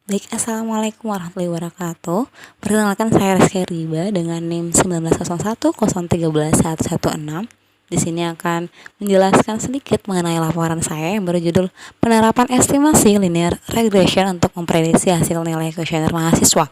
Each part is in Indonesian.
Baik, Assalamualaikum warahmatullahi wabarakatuh. Perkenalkan saya Rizky Riba dengan NIM 1901013116. Di sini akan menjelaskan sedikit mengenai laporan saya yang berjudul Penerapan Estimasi Linear Regression untuk Memprediksi Hasil Nilai Kuesioner Mahasiswa.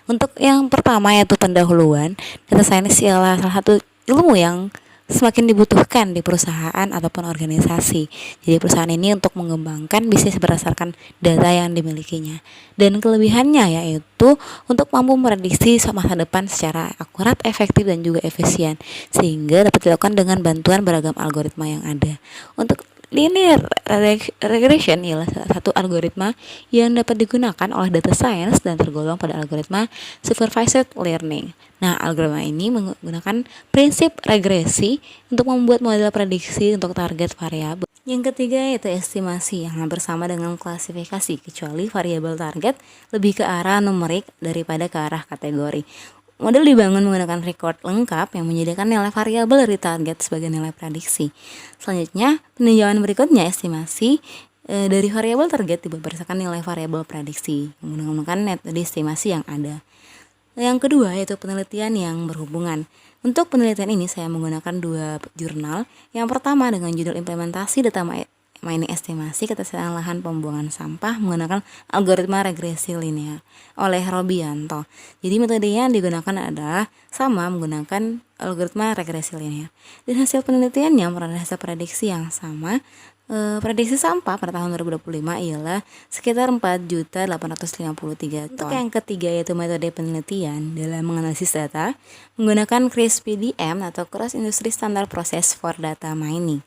Untuk yang pertama yaitu pendahuluan, data science ialah salah satu ilmu yang semakin dibutuhkan di perusahaan ataupun organisasi. Jadi perusahaan ini untuk mengembangkan bisnis berdasarkan data yang dimilikinya. Dan kelebihannya yaitu untuk mampu memprediksi masa depan secara akurat, efektif, dan juga efisien, sehingga dapat dilakukan dengan bantuan beragam algoritma yang ada. Untuk linear regression ialah salah satu algoritma yang dapat digunakan oleh data science dan tergolong pada algoritma supervised learning. Nah, algoritma ini menggunakan prinsip regresi untuk membuat model prediksi untuk target variabel. Yang ketiga yaitu estimasi yang hampir sama dengan klasifikasi, kecuali variabel target lebih ke arah numerik daripada ke arah kategori. Model dibangun menggunakan record lengkap yang menyediakan nilai variabel dari target sebagai nilai prediksi. Selanjutnya, peninjauan berikutnya estimasi dari variabel target dibuat berdasarkan nilai variabel prediksi menggunakan metode estimasi yang ada. Yang kedua yaitu penelitian yang berhubungan. Untuk penelitian ini saya menggunakan dua jurnal. Yang pertama dengan judul Implementasi Data Mining Estimasi Ketersediaan Lahan Pembuangan Sampah menggunakan algoritma regresi linear oleh Robianto. Jadi metodenya yang digunakan adalah sama menggunakan algoritma regresi linear. Dan hasil penelitiannya merupakan hasil prediksi yang sama. Prediksi sampah pada tahun 2025 ialah sekitar 4.853 ton. Untuk yang ketiga yaitu metode penelitian dalam menganalisis data menggunakan CRISP-DM atau Cross Industry Standard Process for Data Mining.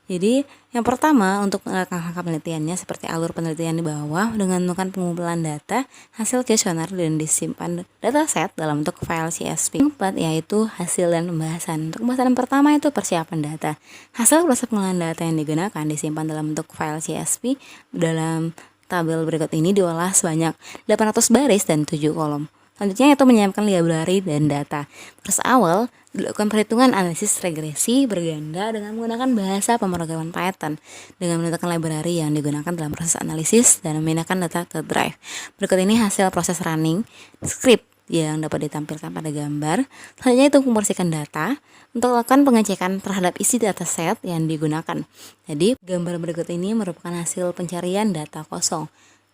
Jadi yang pertama untuk langkah-langkah penelitiannya seperti alur penelitian di bawah dengan melakukan pengumpulan data hasil kuesioner dan disimpan dataset dalam bentuk file CSV. Yang keempat yaitu hasil dan pembahasan. Untuk pembahasan pertama itu persiapan data. Hasil proses pengolahan data yang digunakan disimpan dalam bentuk file CSV dalam tabel berikut ini diolah sebanyak 800 baris dan 7 kolom. Selanjutnya itu menyiapkan library dan data. Proses awal dilakukan perhitungan analisis regresi berganda dengan menggunakan bahasa pemrograman Python dengan menentukan library yang digunakan dalam proses analisis dan memindahkan data ke drive. Berikut ini hasil proses running script yang dapat ditampilkan pada gambar. Selanjutnya itu membersihkan data untuk melakukan pengecekan terhadap isi dataset yang digunakan. Jadi gambar berikut ini merupakan hasil pencarian data kosong.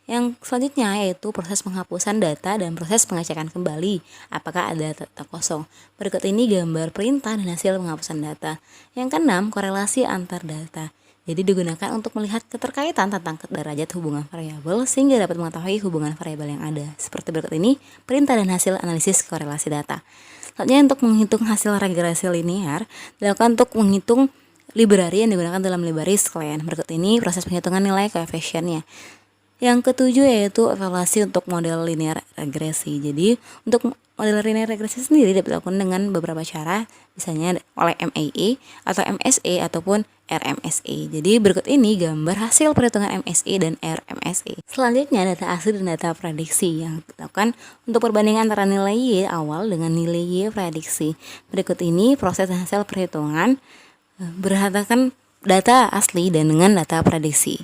Yang selanjutnya yaitu proses penghapusan data dan proses pengecekan kembali apakah ada data kosong. Berikut ini gambar perintah dan hasil penghapusan data. Yang keenam, korelasi antar data. Jadi digunakan untuk melihat keterkaitan tentang derajat hubungan variabel sehingga dapat mengetahui hubungan variabel yang ada. Seperti berikut ini, perintah dan hasil analisis korelasi data. Selanjutnya untuk menghitung hasil regresi linear, dilakukan untuk menghitung library yang digunakan dalam library sekalian. Berikut ini proses penghitungan nilai koefisiennya. Yang ketujuh yaitu evaluasi untuk model linear regresi. Jadi untuk model linear regresi sendiri dapat dilakukan dengan beberapa cara, misalnya oleh MAE atau MSE ataupun RMSE. Jadi berikut ini gambar hasil perhitungan MSE dan RMSE. Selanjutnya data asli dan data prediksi yang dilakukan untuk perbandingan antara nilai Y awal dengan nilai Y prediksi. Berikut ini proses dan hasil perhitungan berdasarkan data asli dan dengan data prediksi.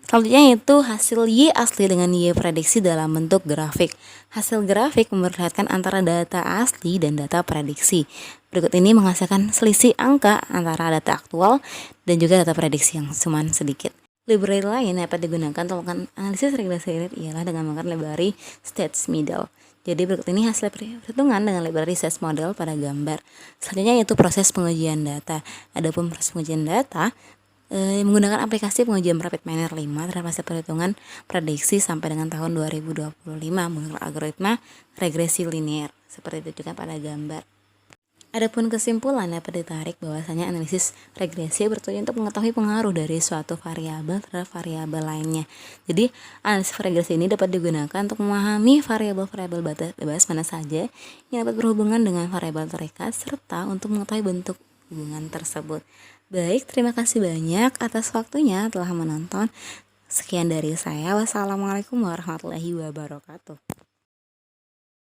Selanjutnya itu hasil Y asli dengan Y prediksi dalam bentuk grafik. Hasil grafik memperlihatkan antara data asli dan data prediksi. Berikut ini menghasilkan selisih angka antara data aktual dan juga data prediksi yang cuma sedikit. Library lain dapat digunakan untuk melakukan analisis regresi ialah dengan menggunakan library stats model. Jadi berikut ini hasil perhitungan dengan library stats model pada gambar. Selanjutnya yaitu proses pengujian data. Adapun proses pengujian data menggunakan aplikasi pengujian Rapid Miner 5 terhadap hasil perhitungan prediksi sampai dengan tahun 2025 menggunakan algoritma regresi linear seperti itu juga pada gambar. Adapun kesimpulan dapat ditarik bahwasanya analisis regresi bertujuan untuk mengetahui pengaruh dari suatu variabel terhadap variabel lainnya. Jadi analisis regresi ini dapat digunakan untuk memahami variabel-variabel bebas mana saja yang dapat berhubungan dengan variabel terikat serta untuk mengetahui bentuk hubungan tersebut. Baik, terima kasih banyak atas waktunya telah menonton. Sekian dari saya. Wassalamualaikum warahmatullahi wabarakatuh.